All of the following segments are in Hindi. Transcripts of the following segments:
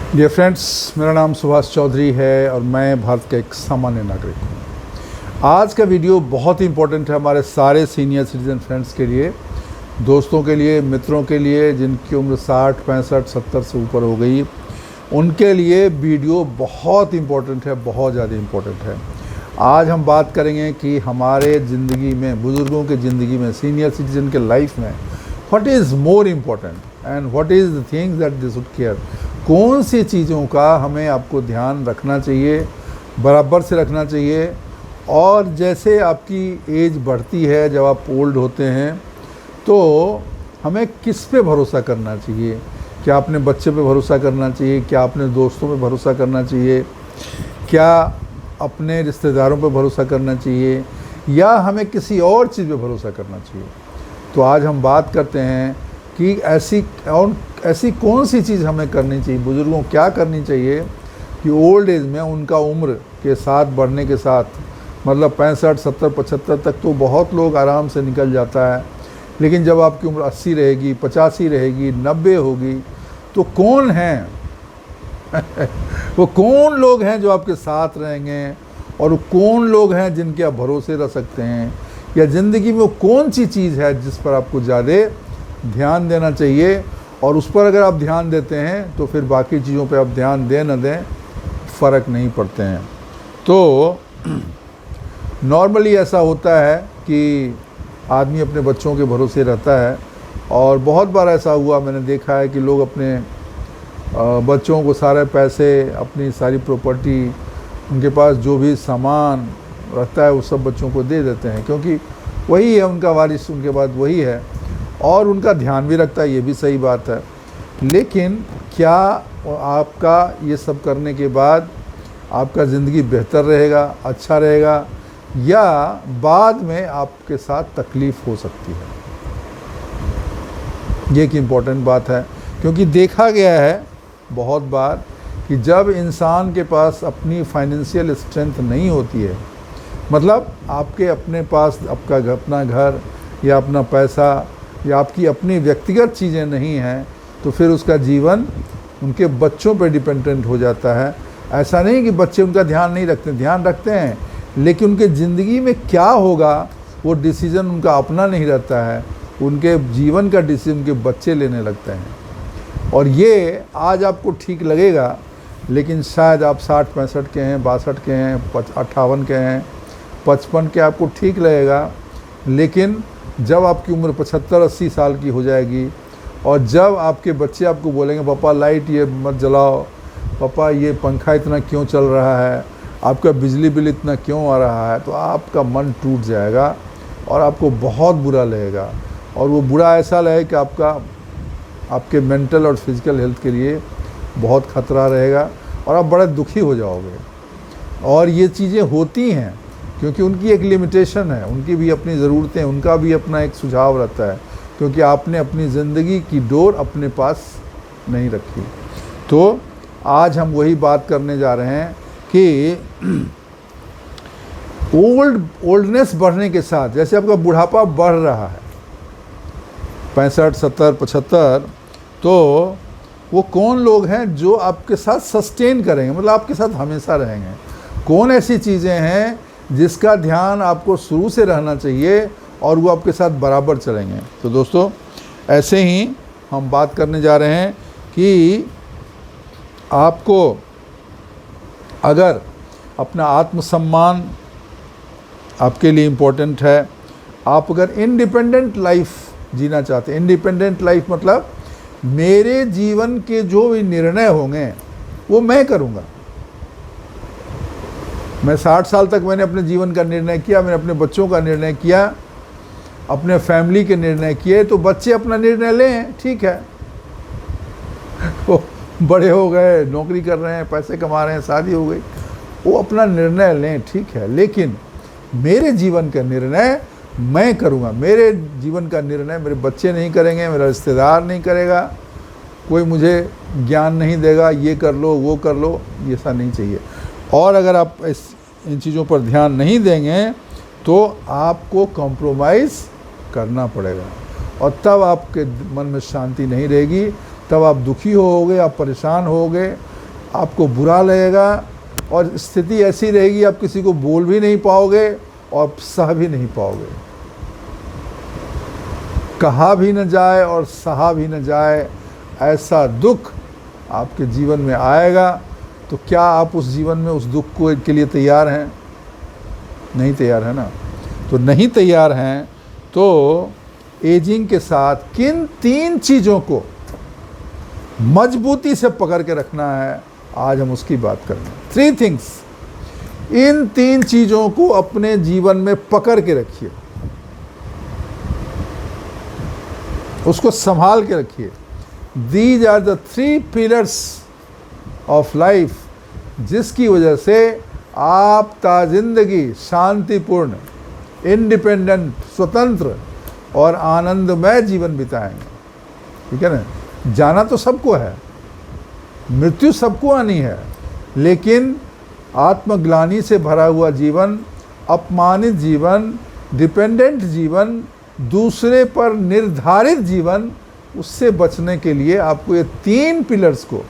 डियर फ्रेंड्स, मेरा नाम सुभाष चौधरी है और मैं भारत का एक सामान्य नागरिक हूँ। आज का वीडियो बहुत ही इम्पोर्टेंट है हमारे सारे सीनियर सिटीजन फ्रेंड्स के लिए, दोस्तों के लिए, मित्रों के लिए जिनकी उम्र 60, 65, 70 से ऊपर हो गई। उनके लिए वीडियो बहुत इम्पोर्टेंट है, बहुत ज़्यादा इम्पोर्टेंट है। आज हम बात करेंगे कि हमारे ज़िंदगी में, बुज़ुर्गों की ज़िंदगी में, सीनियर सिटीजन के लाइफ में what is more important and what is the things that they should care. कौन सी चीज़ों का हमें आपको ध्यान रखना चाहिए, बराबर से रखना चाहिए। और जैसे आपकी एज बढ़ती है, जब आप ओल्ड होते हैं, तो हमें किस पे भरोसा करना चाहिए। क्या अपने बच्चे पे भरोसा करना चाहिए, क्या अपने दोस्तों पे भरोसा करना चाहिए, क्या अपने रिश्तेदारों पे भरोसा करना चाहिए, या हमें किसी और चीज़ पे भरोसा करना चाहिए। तो आज हम बात करते हैं कि ऐसी कौन सी चीज़ हमें करनी चाहिए, बुज़ुर्गों क्या करनी चाहिए कि ओल्ड एज में उनका उम्र के साथ बढ़ने के साथ, मतलब 65, 70, 75 तक तो बहुत लोग आराम से निकल जाता है, लेकिन जब आपकी उम्र 80 रहेगी, 85 रहेगी, 90 होगी, तो कौन हैं वो कौन लोग हैं जो आपके साथ रहेंगे, और वो कौन लोग हैं जिनके आप भरोसे रख सकते हैं, या ज़िंदगी में वो कौन सी चीज़ है जिस पर आपको ज़्यादा ध्यान देना चाहिए। और उस पर अगर आप ध्यान देते हैं तो फिर बाकी चीज़ों पे आप ध्यान दें न दें, फ़र्क नहीं पड़ते हैं। तो नॉर्मली ऐसा होता है कि आदमी अपने बच्चों के भरोसे रहता है, और बहुत बार ऐसा हुआ, मैंने देखा है कि लोग अपने बच्चों को सारे पैसे, अपनी सारी प्रॉपर्टी, उनके पास जो भी सामान रहता है वो सब बच्चों को दे देते हैं, क्योंकि वही है उनका वारिस, उनके बाद वही है, और उनका ध्यान भी रखता है, ये भी सही बात है। लेकिन क्या आपका ये सब करने के बाद आपका ज़िंदगी बेहतर रहेगा, अच्छा रहेगा, या बाद में आपके साथ तकलीफ़ हो सकती है? ये एक इम्पॉर्टेंट बात है, क्योंकि देखा गया है बहुत बार कि जब इंसान के पास अपनी फाइनेंशियल स्ट्रेंथ नहीं होती है, मतलब आपके अपने पास अपना घर या अपना पैसा या आपकी अपनी व्यक्तिगत चीज़ें नहीं हैं, तो फिर उसका जीवन उनके बच्चों पर डिपेंडेंट हो जाता है। ऐसा नहीं कि बच्चे उनका ध्यान नहीं रखते, ध्यान रखते हैं, लेकिन उनके ज़िंदगी में क्या होगा वो डिसीज़न उनका अपना नहीं रहता है, उनके जीवन का डिसीजन उनके बच्चे लेने लगते हैं। और ये आज आपको ठीक लगेगा, लेकिन शायद आप 60, 65 के हैं, 62 के हैं, 58 के हैं, 55 के, आपको ठीक लगेगा। लेकिन जब आपकी उम्र 75, 80 साल की हो जाएगी, और जब आपके बच्चे आपको बोलेंगे पापा लाइट ये मत जलाओ, पापा ये पंखा इतना क्यों चल रहा है, आपका बिजली बिल इतना क्यों आ रहा है, तो आपका मन टूट जाएगा और आपको बहुत बुरा लगेगा। और वो बुरा ऐसा लगे कि आपके मेंटल और फिज़िकल हेल्थ के लिए बहुत ख़तरा रहेगा, और आप बड़े दुखी हो जाओगे। और ये चीज़ें होती हैं क्योंकि उनकी एक लिमिटेशन है, उनकी भी अपनी ज़रूरतें, उनका भी अपना एक सुझाव रहता है, क्योंकि आपने अपनी ज़िंदगी की डोर अपने पास नहीं रखी। तो आज हम वही बात करने जा रहे हैं कि ओल्डनेस बढ़ने के साथ, जैसे आपका बुढ़ापा बढ़ रहा है 65, 70, 75, तो वो कौन लोग हैं जो आपके साथ सस्टेन करेंगे, मतलब आपके साथ हमेशा रहेंगे। कौन ऐसी चीज़ें हैं जिसका ध्यान आपको शुरू से रहना चाहिए और वो आपके साथ बराबर चलेंगे। तो दोस्तों, ऐसे ही हम बात करने जा रहे हैं कि आपको अगर अपना आत्मसम्मान आपके लिए इम्पोर्टेंट है, आप अगर इंडिपेंडेंट लाइफ जीना चाहते हैं, इंडिपेंडेंट लाइफ मतलब मेरे जीवन के जो भी निर्णय होंगे वो मैं करूँगा। मैं 60 साल तक मैंने अपने जीवन का निर्णय किया, मैंने अपने बच्चों का निर्णय किया, अपने फैमिली के निर्णय किए, तो बच्चे अपना निर्णय लें, ठीक है, वो बड़े हो गए, नौकरी कर रहे हैं, पैसे कमा रहे हैं, शादी हो गई, वो अपना निर्णय लें, ठीक है। लेकिन मेरे जीवन का निर्णय मैं करूँगा। मेरे जीवन का निर्णय मेरे बच्चे नहीं करेंगे, मेरा रिश्तेदार नहीं करेगा, कोई मुझे ज्ञान नहीं देगा, ये कर लो, वो कर लो, ये ऐसा नहीं चाहिए। और अगर आप इन चीज़ों पर ध्यान नहीं देंगे तो आपको कॉम्प्रोमाइज़ करना पड़ेगा, और तब आपके मन में शांति नहीं रहेगी, तब आप दुखी होगे, आप परेशान होगे, आपको बुरा लगेगा और स्थिति ऐसी रहेगी आप किसी को बोल भी नहीं पाओगे और सह भी नहीं पाओगे। कहा भी न जाए और सहा भी न जाए, ऐसा दुख आपके जीवन में आएगा। तो क्या आप उस जीवन में उस दुख को के लिए तैयार हैं? नहीं तैयार है ना। तो नहीं तैयार हैं तो एजिंग के साथ किन 3 चीज़ों को मजबूती से पकड़ के रखना है, आज हम उसकी बात करेंगे। 3 थिंग्स, इन 3 चीज़ों को अपने जीवन में पकड़ के रखिए, उसको संभाल के रखिए। These are the 3 pillars of life, जिसकी वजह से आप ताजिंदगी शांतिपूर्ण, इंडिपेंडेंट, स्वतंत्र और आनंदमय जीवन बिताएंगे। ठीक है ना। जाना तो सबको है, मृत्यु सबको आनी है, लेकिन आत्मग्लानि से भरा हुआ जीवन, अपमानित जीवन, डिपेंडेंट जीवन, दूसरे पर निर्धारित जीवन, उससे बचने के लिए आपको ये 3 पिलर्स को,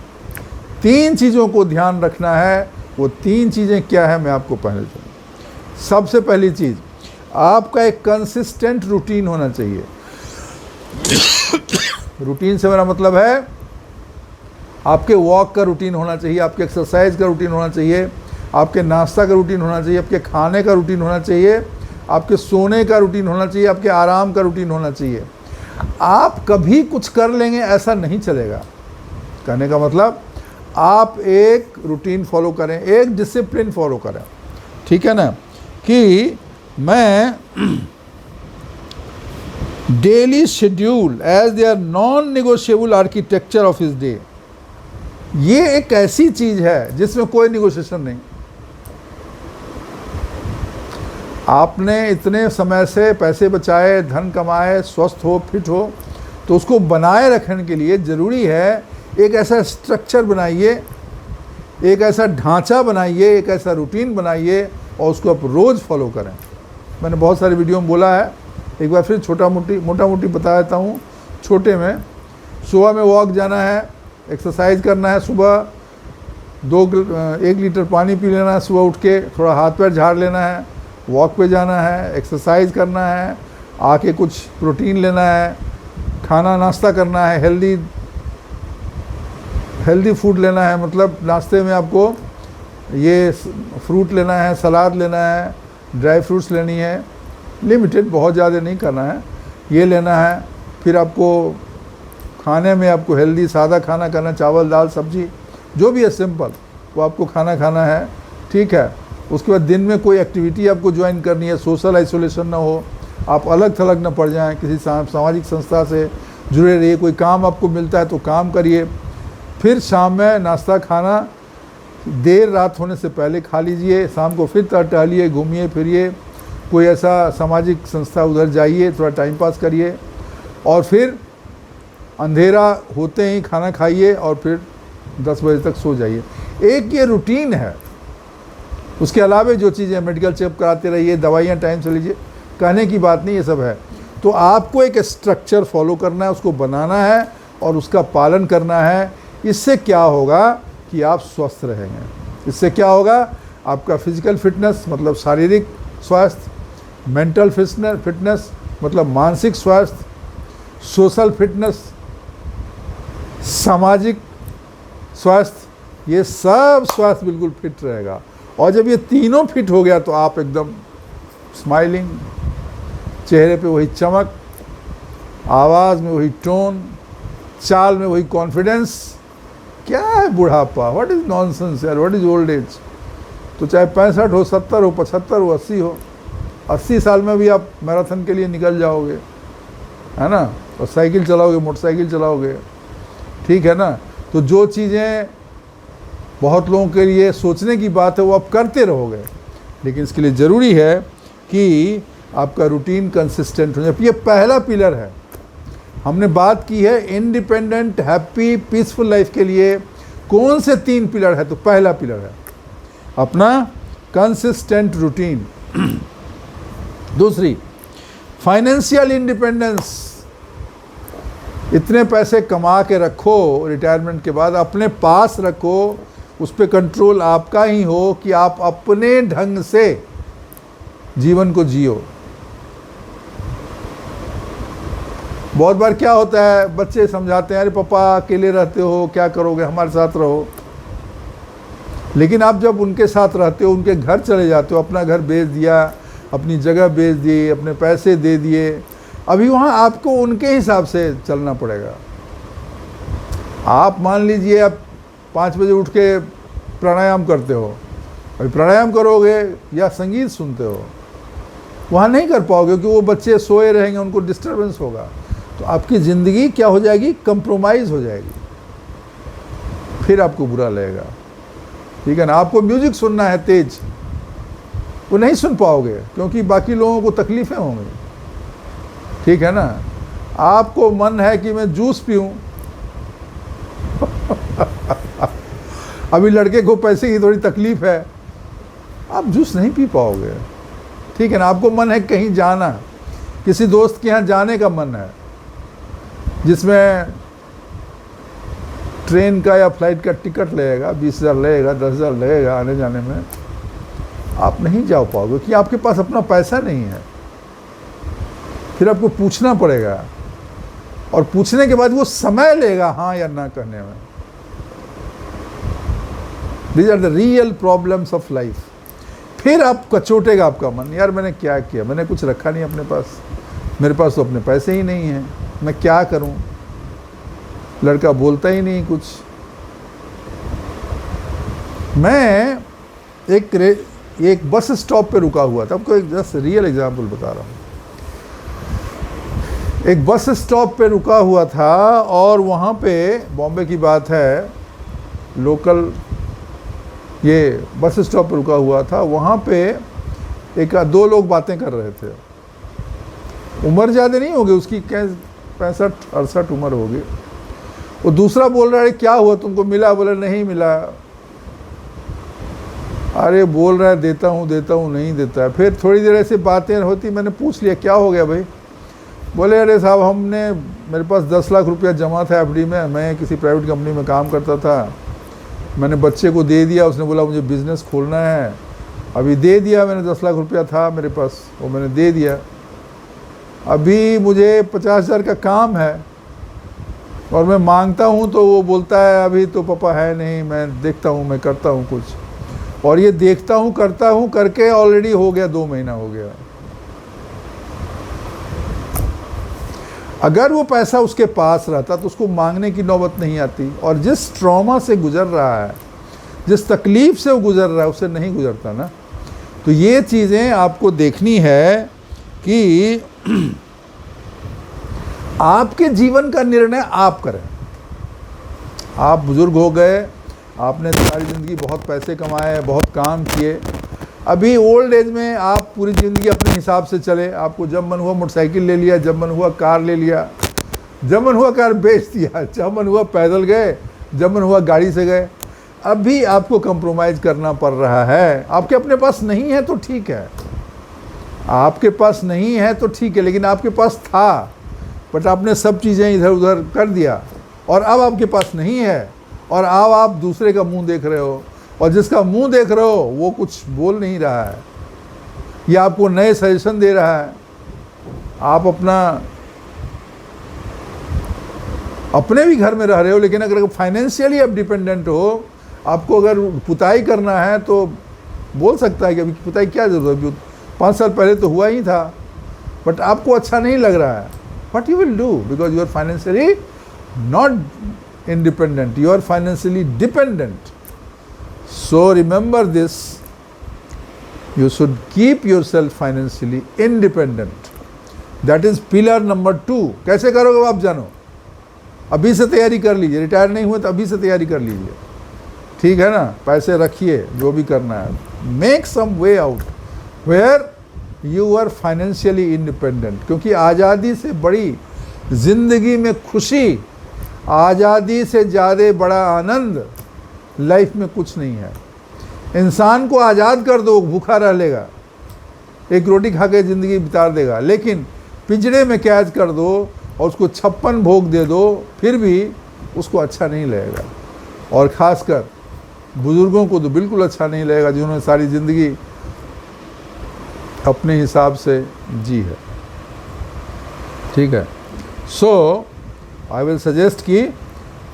3 चीज़ों को ध्यान रखना है। वो 3 चीज़ें क्या है मैं आपको पहले बताऊं। सबसे पहली चीज़, आपका एक कंसिस्टेंट रूटीन होना चाहिए। रूटीन से मेरा मतलब है आपके वॉक का रूटीन होना चाहिए, आपके एक्सरसाइज का रूटीन होना चाहिए, आपके नाश्ता का रूटीन होना चाहिए, आपके खाने का रूटीन होना चाहिए, आपके सोने का रूटीन होना चाहिए, आपके आराम का रूटीन होना चाहिए। आप कभी कुछ कर लेंगे ऐसा नहीं चलेगा। कहने का मतलब आप एक रूटीन फॉलो करें, एक डिसिप्लिन फॉलो करें। ठीक है ना, कि मैं daily schedule as their non negotiable architecture of his day, ये एक ऐसी चीज है जिसमें कोई निगोशिएशन नहीं। आपने इतने समय से पैसे बचाए, धन कमाए, स्वस्थ हो, फिट हो, तो उसको बनाए रखने के लिए ज़रूरी है एक ऐसा स्ट्रक्चर बनाइए, एक ऐसा ढांचा बनाइए, एक ऐसा रूटीन बनाइए और उसको आप रोज़ फॉलो करें। मैंने बहुत सारे वीडियो में बोला है, एक बार फिर मोटा मोटी बता देता हूँ। छोटे में सुबह में वॉक जाना है, एक्सरसाइज करना है, सुबह 1 लीटर पानी पी लेना है, सुबह उठ के थोड़ा हाथ पैर झाड़ लेना है, वॉक पे जाना है, एक्सरसाइज करना है, आके कुछ प्रोटीन लेना है, खाना नाश्ता करना है, हेल्दी फूड लेना है। मतलब नाश्ते में आपको ये फ्रूट लेना है, सलाद लेना है, ड्राई फ्रूट्स लेनी है, लिमिटेड, बहुत ज़्यादा नहीं करना है, ये लेना है। फिर आपको खाने में आपको हेल्दी सादा खाना करना, चावल दाल सब्जी जो भी है सिंपल, वो आपको खाना है। ठीक है। उसके बाद दिन में कोई एक्टिविटी आपको ज्वाइन करनी है, सोशल आइसोलेशन ना हो, आप अलग थलग ना पड़ जाएं, किसी सामाजिक संस्था से जुड़े रहिए, कोई काम आपको मिलता है तो काम करिए। फिर शाम में नाश्ता खाना देर रात होने से पहले खा लीजिए, शाम को फिर टहलिए, घूमिए फिरिए, कोई ऐसा सामाजिक संस्था उधर जाइए, थोड़ा टाइम पास करिए और फिर अंधेरा होते ही खाना खाइए और फिर 10 बजे तक सो जाइए। एक ये रूटीन है। उसके अलावा जो चीज़ें मेडिकल चेकअप कराते रहिए, दवाइयाँ टाइम से लीजिए, कहने की बात नहीं, ये सब है। तो आपको एक स्ट्रक्चर फॉलो करना है, उसको बनाना है और उसका पालन करना है। इससे क्या होगा कि आप स्वस्थ रहेंगे। इससे क्या होगा, आपका फिजिकल फिटनेस मतलब शारीरिक स्वास्थ्य, मेंटल फिटनेस मतलब मानसिक स्वास्थ्य, सोशल फिटनेस सामाजिक स्वास्थ्य, ये सब स्वास्थ्य बिल्कुल फिट रहेगा। और जब ये तीनों फिट हो गया तो आप एकदम स्माइलिंग, चेहरे पे वही चमक, आवाज़ में वही टोन, चाल में वही कॉन्फिडेंस। क्या है बुढ़ापा, व्हाट इज़ नॉनसेंस यार, व्हाट इज़ ओल्ड एज। तो चाहे 65 हो, 70 हो, 75 हो, 80 हो, 80 साल में भी आप मैराथन के लिए निकल जाओगे, है ना, और साइकिल चलाओगे, मोटरसाइकिल चलाओगे। ठीक है ना। तो जो चीज़ें बहुत लोगों के लिए सोचने की बात है वो आप करते रहोगे, लेकिन इसके लिए ज़रूरी है कि आपका रूटीन कंसिस्टेंट हो जाए। ये पहला पिलर है। हमने बात की है इंडिपेंडेंट, हैप्पी, पीसफुल लाइफ के लिए कौन से 3 पिलर है, तो पहला पिलर है अपना कंसिस्टेंट रूटीन। दूसरी, फाइनेंशियल इंडिपेंडेंस। इतने पैसे कमा के रखो, रिटायरमेंट के बाद अपने पास रखो, उस पर कंट्रोल आपका ही हो कि आप अपने ढंग से जीवन को जियो। बहुत बार क्या होता है, बच्चे समझाते हैं, अरे पापा अकेले रहते हो, क्या करोगे, हमारे साथ रहो। लेकिन आप जब उनके साथ रहते हो, उनके घर चले जाते हो, अपना घर बेच दिया, अपनी जगह बेच दी, अपने पैसे दे दिए, अभी वहाँ आपको उनके हिसाब से चलना पड़ेगा। आप मान लीजिए आप 5 बजे उठ के प्राणायाम करते हो, अभी प्राणायाम करोगे या संगीत सुनते हो, वहाँ नहीं कर पाओगे क्योंकि वो बच्चे सोए रहेंगे, उनको डिस्टर्बेंस होगा। तो आपकी ज़िंदगी क्या हो जाएगी, कंप्रोमाइज़ हो जाएगी, फिर आपको बुरा लगेगा। ठीक है ना। आपको म्यूजिक सुनना है तेज, वो नहीं सुन पाओगे क्योंकि बाकी लोगों को तकलीफ़ें होंगी। ठीक है ना। आपको मन है कि मैं जूस पीऊँ अभी लड़के को पैसे की थोड़ी तकलीफ है, आप जूस नहीं पी पाओगे। ठीक है ना। आपको मन है कहीं जाना, किसी दोस्त के यहाँ जाने का मन है जिसमें ट्रेन का या फ्लाइट का टिकट लगेगा, 20,000 लगेगा, 10,000 लगेगा आने जाने में, आप नहीं जा पाओगे कि आपके पास अपना पैसा नहीं है। फिर आपको पूछना पड़ेगा और पूछने के बाद वो समय लेगा हाँ या ना कहने में। These are the real problems of life। फिर आप कचोटेगा आपका मन, यार मैंने क्या किया, मैंने कुछ रखा नहीं अपने पास, मेरे पास तो अपने पैसे ही नहीं हैं, मैं क्या करूं, लड़का बोलता ही नहीं कुछ। मैं एक बस स्टॉप पे रुका हुआ था, आपको एक जस्ट रियल एग्जांपल बता रहा हूँ। एक बस स्टॉप पे रुका हुआ था और वहाँ पे, बॉम्बे की बात है, लोकल ये बस स्टॉप पे रुका हुआ था। वहाँ पे दो लोग बातें कर रहे थे। उम्र ज़्यादा नहीं होगी उसकी, 65-68 उम्र होगी। वो दूसरा बोल रहा है क्या हुआ तुमको, मिला? बोले नहीं मिला। अरे बोल रहा है देता हूँ नहीं देता है। फिर थोड़ी देर ऐसे बातें होती, मैंने पूछ लिया क्या हो गया भाई? बोले अरे साहब मेरे पास 10 लाख रुपया जमा था एफडी में, मैं किसी प्राइवेट कंपनी में काम करता था, मैंने बच्चे को दे दिया, उसने बोला मुझे बिज़नेस खोलना है, अभी दे दिया मैंने, 10 लाख रुपया था मेरे पास, वो मैंने दे दिया, अभी मुझे 50,000 का काम है और मैं मांगता हूँ तो वो बोलता है अभी तो पापा है नहीं, मैं देखता हूँ, मैं करता हूँ कुछ। और ये देखता हूँ करता हूँ करके ऑलरेडी हो गया, 2 महीना हो गया। अगर वो पैसा उसके पास रहता तो उसको मांगने की नौबत नहीं आती। और जिस ट्रॉमा से गुजर रहा है, जिस तकलीफ से वो गुजर रहा है, उससे नहीं गुजरता ना। तो ये चीज़ें आपको देखनी है कि आपके जीवन का निर्णय आप करें। आप बुजुर्ग हो गए, आपने सारी ज़िंदगी बहुत पैसे कमाए, बहुत काम किए, अभी ओल्ड एज में आप पूरी ज़िंदगी अपने हिसाब से चले। आपको जब मन हुआ मोटरसाइकिल ले लिया, जब मन हुआ कार ले लिया, जब मन हुआ कार बेच दिया, जब मन हुआ पैदल गए, जब मन हुआ गाड़ी से गए। अभी आपको कंप्रोमाइज़ करना पड़ रहा है। आपके अपने पास नहीं है तो ठीक है, आपके पास नहीं है तो ठीक है, लेकिन आपके पास था बट आपने सब चीज़ें इधर उधर कर दिया और अब आपके पास नहीं है और अब आप दूसरे का मुंह देख रहे हो, और जिसका मुंह देख रहे हो वो कुछ बोल नहीं रहा है या आपको नए सजेशन दे रहा है। आप अपने भी घर में रह रहे हो, लेकिन अगर फाइनेंशियली आप डिपेंडेंट हो, आपको अगर पुताई करना है तो बोल सकता है कि अभी पुताई क्या जरूरत है, 5 साल पहले तो हुआ ही था, बट आपको अच्छा नहीं लग रहा है। What you will do, because you are financially not independent, you are financially dependent. So remember this, you should keep yourself financially independent. That is pillar number 2. कैसे करोगे आप जानो, अभी से तैयारी कर लीजिए। रिटायर नहीं हुए तो अभी से तैयारी कर लीजिए, ठीक है ना। पैसे रखिए, जो भी करना है, make some way out where you are financially independent. क्योंकि आज़ादी से बड़ी ज़िंदगी में खुशी, आज़ादी से ज़्यादा बड़ा आनंद लाइफ में कुछ नहीं है। इंसान को आज़ाद कर दो, भूखा रह लेगा, एक रोटी खा के ज़िंदगी बिता देगा, लेकिन पिंजरे में कैद कर दो और उसको 56 भोग दे दो, फिर भी उसको अच्छा नहीं लगेगा। और ख़ासकर बुज़ुर्गों को तो बिल्कुल अच्छा नहीं लगेगा जिन्होंने सारी ज़िंदगी अपने हिसाब से जी है। ठीक है, सो आई विल सजेस्ट कि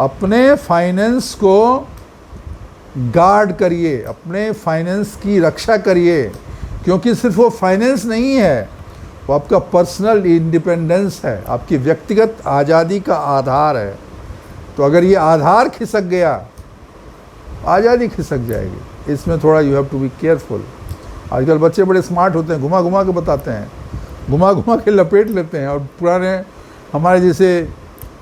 अपने फाइनेंस को गार्ड करिए, अपने फाइनेंस की रक्षा करिए, क्योंकि सिर्फ वो फाइनेंस नहीं है, वो आपका पर्सनल इंडिपेंडेंस है, आपकी व्यक्तिगत आज़ादी का आधार है। तो अगर ये आधार खिसक गया, आज़ादी खिसक जाएगी। इसमें थोड़ा you have to be careful. आजकल बच्चे बड़े स्मार्ट होते हैं, घुमा घुमा के बताते हैं, घुमा घुमा के लपेट लेते हैं, और पुराने हमारे जैसे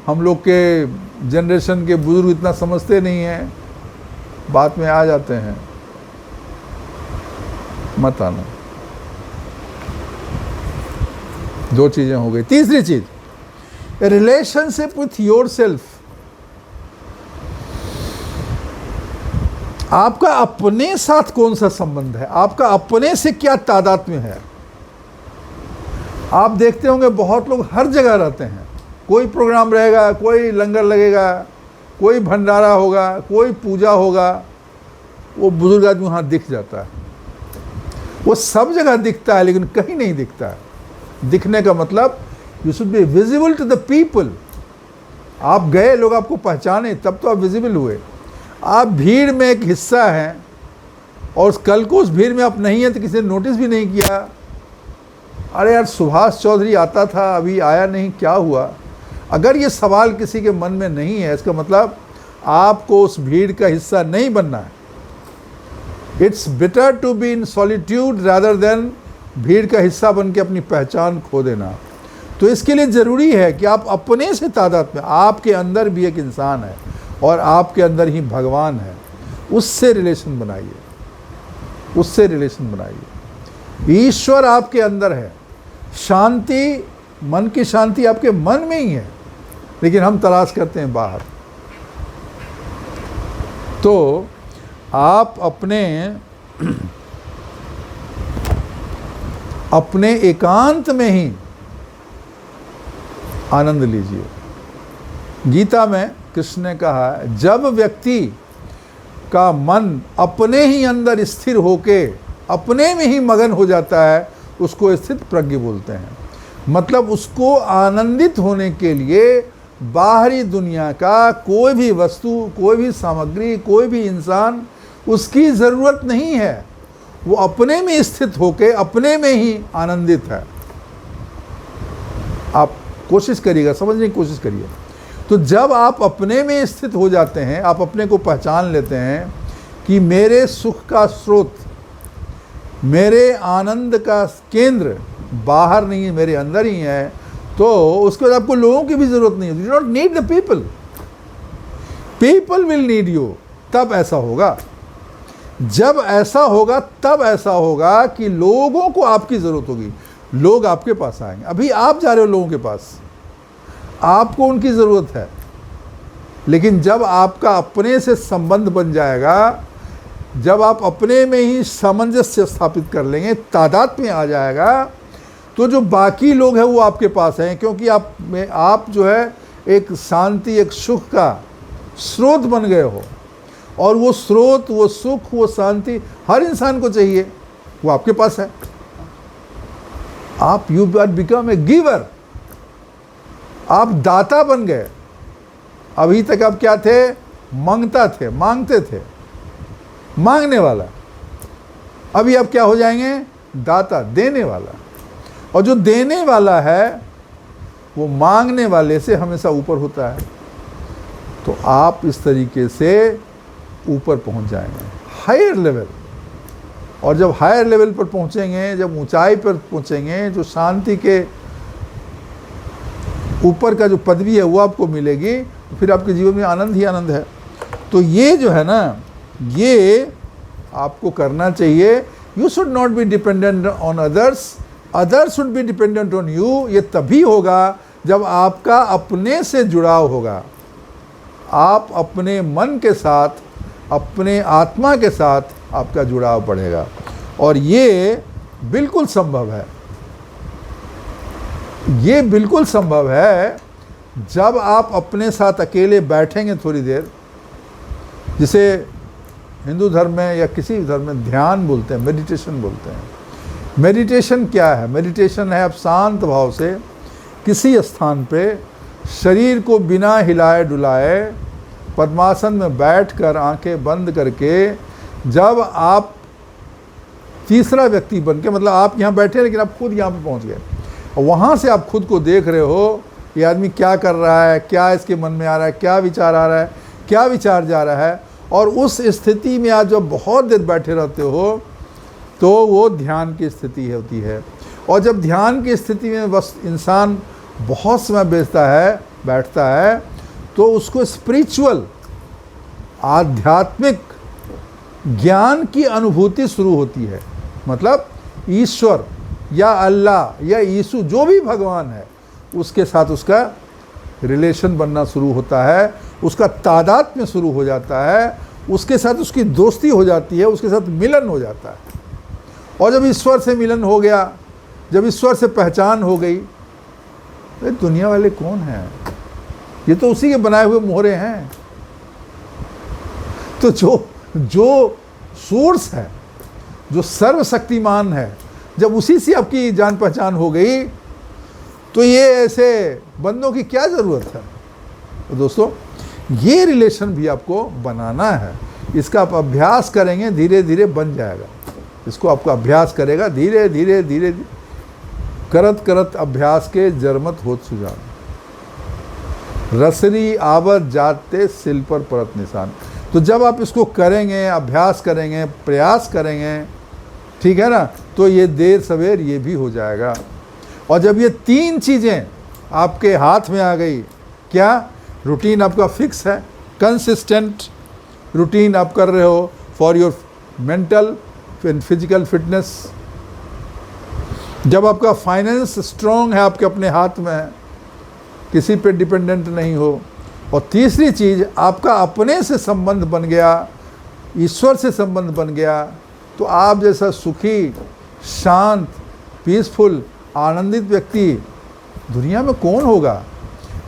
हम लोग के जनरेशन के बुजुर्ग इतना समझते नहीं हैं, बात में आ जाते हैं। मत आना। दो चीज़ें हो गई। तीसरी चीज़, रिलेशनशिप विथ योर सेल्फ। आपका अपने साथ कौन सा संबंध है, आपका अपने से क्या तादात्म्य है। आप देखते होंगे बहुत लोग हर जगह रहते हैं, कोई प्रोग्राम रहेगा, कोई लंगर लगेगा, कोई भंडारा होगा, कोई पूजा होगा, वो बुजुर्ग आदमी वहाँ दिख जाता है। वो सब जगह दिखता है लेकिन कहीं नहीं दिखता है। दिखने का मतलब you should be visible to the people. आप गए, लोग आपको पहचाने, तब तो आप विजिबल हुए। आप भीड़ में एक हिस्सा हैं और कल को उस भीड़ में आप नहीं हैं तो किसी ने नोटिस भी नहीं किया, अरे यार सुभाष चौधरी आता था अभी आया नहीं, क्या हुआ। अगर ये सवाल किसी के मन में नहीं है, इसका मतलब आपको उस भीड़ का हिस्सा नहीं बनना है। It's better to be in solitude rather than भीड़ का हिस्सा बन के अपनी पहचान खो देना। तो इसके लिए ज़रूरी है कि आप अपने से तादाद में, आपके अंदर भी एक इंसान है और आपके अंदर ही भगवान है, उससे रिलेशन बनाइए, उससे रिलेशन बनाइए। ईश्वर आपके अंदर है, शांति, मन की शांति आपके मन में ही है, लेकिन हम तलाश करते हैं बाहर। तो आप अपने एकांत में ही आनंद लीजिए। गीता में कृष्ण ने कहा है, जब व्यक्ति का मन अपने ही अंदर स्थिर होके अपने में ही मगन हो जाता है, उसको स्थित प्रज्ञ बोलते हैं। मतलब उसको आनंदित होने के लिए बाहरी दुनिया का कोई भी वस्तु, कोई भी सामग्री, कोई भी इंसान उसकी ज़रूरत नहीं है। वो अपने में स्थित होके अपने में ही आनंदित है। आप कोशिश करिएगा, समझने की कोशिश करिए। तो जब आप अपने में स्थित हो जाते हैं, आप अपने को पहचान लेते हैं कि मेरे सुख का स्रोत, मेरे आनंद का केंद्र बाहर नहीं है, मेरे अंदर ही है, तो उसके बाद आपको लोगों की भी ज़रूरत नहीं है। You don't need the people, people will need you. तब ऐसा होगा, जब ऐसा होगा तब ऐसा होगा कि लोगों को आपकी ज़रूरत होगी, लोग आपके पास आएंगे। अभी आप जा रहे हो लोगों के पास, आपको उनकी ज़रूरत है, लेकिन जब आपका अपने से संबंध बन जाएगा, जब आप अपने में ही सामंजस्य स्थापित कर लेंगे, तादाद में आ जाएगा, तो जो बाकी लोग हैं वो आपके पास हैं, क्योंकि आप जो है एक शांति, एक सुख का स्रोत बन गए हो। और वो स्रोत, वो सुख, वो शांति हर इंसान को चाहिए, वो आपके पास है। आप you are become a giver, आप दाता बन गए। अभी तक आप क्या थे? मांगता थे, मांगते थे, मांगने वाला। अभी आप क्या हो जाएंगे? दाता, देने वाला। और जो देने वाला है वो मांगने वाले से हमेशा ऊपर होता है। तो आप इस तरीके से ऊपर पहुंच जाएंगे, हायर लेवल। और जब हायर लेवल पर पहुंचेंगे, जब ऊंचाई पर पहुंचेंगे, जो शांति के ऊपर का जो पदवी है वो आपको मिलेगी, तो फिर आपके जीवन में आनंद ही आनंद है। तो ये जो है ना, ये आपको करना चाहिए। You should not be dependent on others, others should be dependent on you. ये तभी होगा जब आपका अपने से जुड़ाव होगा, आप अपने मन के साथ, अपने आत्मा के साथ आपका जुड़ाव बढ़ेगा। और ये बिल्कुल संभव है, ये बिल्कुल संभव है जब आप अपने साथ अकेले बैठेंगे थोड़ी देर। जिसे हिंदू धर्म में या किसी भी धर्म में ध्यान बोलते हैं, मेडिटेशन बोलते हैं। मेडिटेशन क्या है? मेडिटेशन है आप शांत भाव से किसी स्थान पे शरीर को बिना हिलाए डुलाए पद्मासन में बैठकर आंखें बंद करके, जब आप तीसरा व्यक्ति बन के, मतलब आप यहाँ बैठे लेकिन आप खुद यहाँ पे पहुँच गए और वहाँ से आप खुद को देख रहे हो ये आदमी क्या कर रहा है, क्या इसके मन में आ रहा है, क्या विचार आ रहा है, क्या विचार जा रहा है। और उस स्थिति में आप जब बहुत देर बैठे रहते हो तो वो ध्यान की स्थिति होती है। और जब ध्यान की स्थिति में बस इंसान बहुत समय बैठता है तो उसको स्पिरिचुअल, आध्यात्मिक ज्ञान की अनुभूति शुरू होती है। मतलब ईश्वर या अल्लाह या यीशु जो भी भगवान है उसके साथ उसका रिलेशन बनना शुरू होता है, उसका तादात्म्य शुरू हो जाता है, उसके साथ उसकी दोस्ती हो जाती है, उसके साथ मिलन हो जाता है। और जब ईश्वर से मिलन हो गया, जब ईश्वर से पहचान हो गई, तो दुनिया वाले कौन हैं? ये तो उसी के बनाए हुए मोहरे हैं। तो जो सोर्स है, जो सर्वशक्तिमान है, जब उसी से आपकी जान पहचान हो गई तो ये ऐसे बंदों की क्या ज़रूरत है? तो दोस्तों ये रिलेशन भी आपको बनाना है। इसका आप अभ्यास करेंगे, धीरे धीरे बन जाएगा। इसको आपका अभ्यास करेगा, धीरे धीरे करत करत अभ्यास के जरमत होत सुजान, रसरी आवत जाते सिल पर परत निशान। तो जब आप इसको करेंगे, अभ्यास करेंगे, प्रयास करेंगे, ठीक है ना, तो ये देर सवेर ये भी हो जाएगा। और जब ये तीन चीज़ें आपके हाथ में आ गई, क्या? रूटीन आपका फिक्स है, कंसिस्टेंट रूटीन आप कर रहे हो for your mental and physical fitness. जब आपका फाइनेंस स्ट्रॉन्ग है, आपके अपने हाथ में है, किसी पे डिपेंडेंट नहीं हो। और तीसरी चीज़, आपका अपने से संबंध बन गया, ईश्वर से संबंध बन गया, तो आप जैसा सुखी, शांत, पीसफुल, आनंदित व्यक्ति दुनिया में कौन होगा?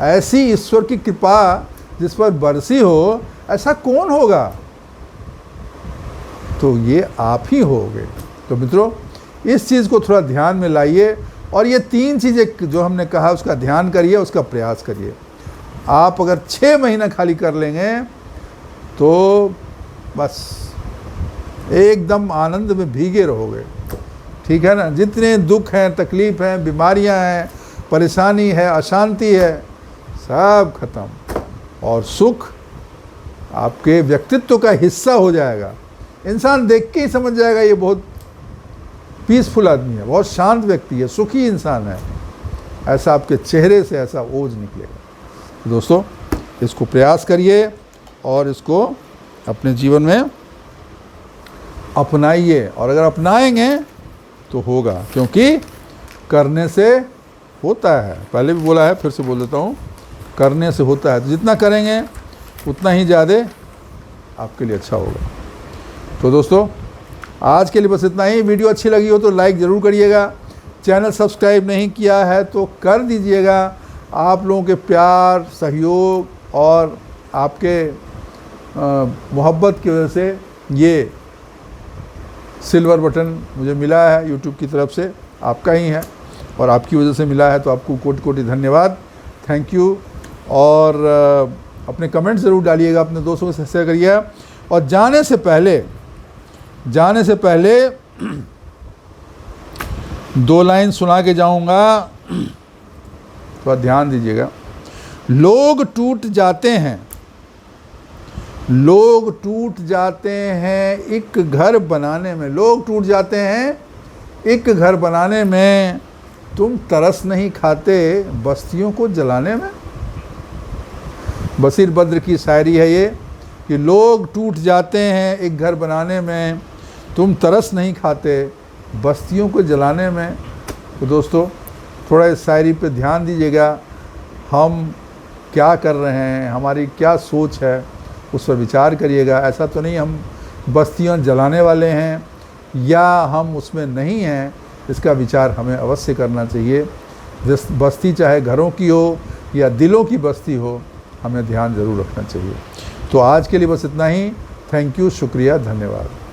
ऐसी ईश्वर की कृपा जिस पर बरसी हो, ऐसा कौन होगा? तो ये आप ही होगे। तो मित्रों, इस चीज़ को थोड़ा ध्यान में लाइए और ये तीन चीज़ें जो हमने कहा उसका ध्यान करिए, उसका प्रयास करिए। आप अगर 6 महीना खाली कर लेंगे तो बस एकदम आनंद में भीगे रहोगे, ठीक है ना। जितने दुख हैं, तकलीफ़ हैं, बीमारियां हैं, परेशानी है, अशांति है, सब खत्म और सुख आपके व्यक्तित्व का हिस्सा हो जाएगा। इंसान देख के ही समझ जाएगा ये बहुत पीसफुल आदमी है, बहुत शांत व्यक्ति है, सुखी इंसान है। ऐसा आपके चेहरे से ऐसा ओज निकलेगा। तो दोस्तों, इसको प्रयास करिए और इसको अपने जीवन में अपनाइए। और अगर अपनाएंगे तो होगा, क्योंकि करने से होता है। पहले भी बोला है, फिर से बोल देता हूँ, करने से होता है। तो जितना करेंगे उतना ही ज़्यादा आपके लिए अच्छा होगा। तो दोस्तों, आज के लिए बस इतना ही। वीडियो अच्छी लगी हो तो लाइक ज़रूर करिएगा। चैनल सब्सक्राइब नहीं किया है तो कर दीजिएगा। आप लोगों के प्यार, सहयोग और आपके मोहब्बत की वजह से ये सिल्वर बटन मुझे मिला है यूट्यूब की तरफ से, आपका ही है और आपकी वजह से मिला है। तो आपको कोटि कोटि धन्यवाद, थैंक यू। और अपने कमेंट ज़रूर डालिएगा, अपने दोस्तों के साथ शेयर करिए। और जाने से पहले 2 लाइन सुना के जाऊंगा, थोड़ा ध्यान दीजिएगा। लोग टूट जाते हैं एक घर बनाने में। लोग टूट जाते हैं एक घर बनाने में, तुम तरस नहीं खाते बस्तियों को जलाने में। बशीर बद्र की शायरी है ये, कि लोग टूट जाते हैं एक घर बनाने में, तुम तरस नहीं खाते बस्तियों को जलाने में। तो दोस्तों, थोड़ा इस शायरी पे ध्यान दीजिएगा। हम क्या कर रहे हैं, हमारी क्या सोच है, उस पर विचार करिएगा। ऐसा तो नहीं हम बस्तियां जलाने वाले हैं या हम उसमें नहीं हैं, इसका विचार हमें अवश्य करना चाहिए। बस्ती चाहे घरों की हो या दिलों की बस्ती हो, हमें ध्यान ज़रूर रखना चाहिए। तो आज के लिए बस इतना ही। थैंक यू, शुक्रिया, धन्यवाद।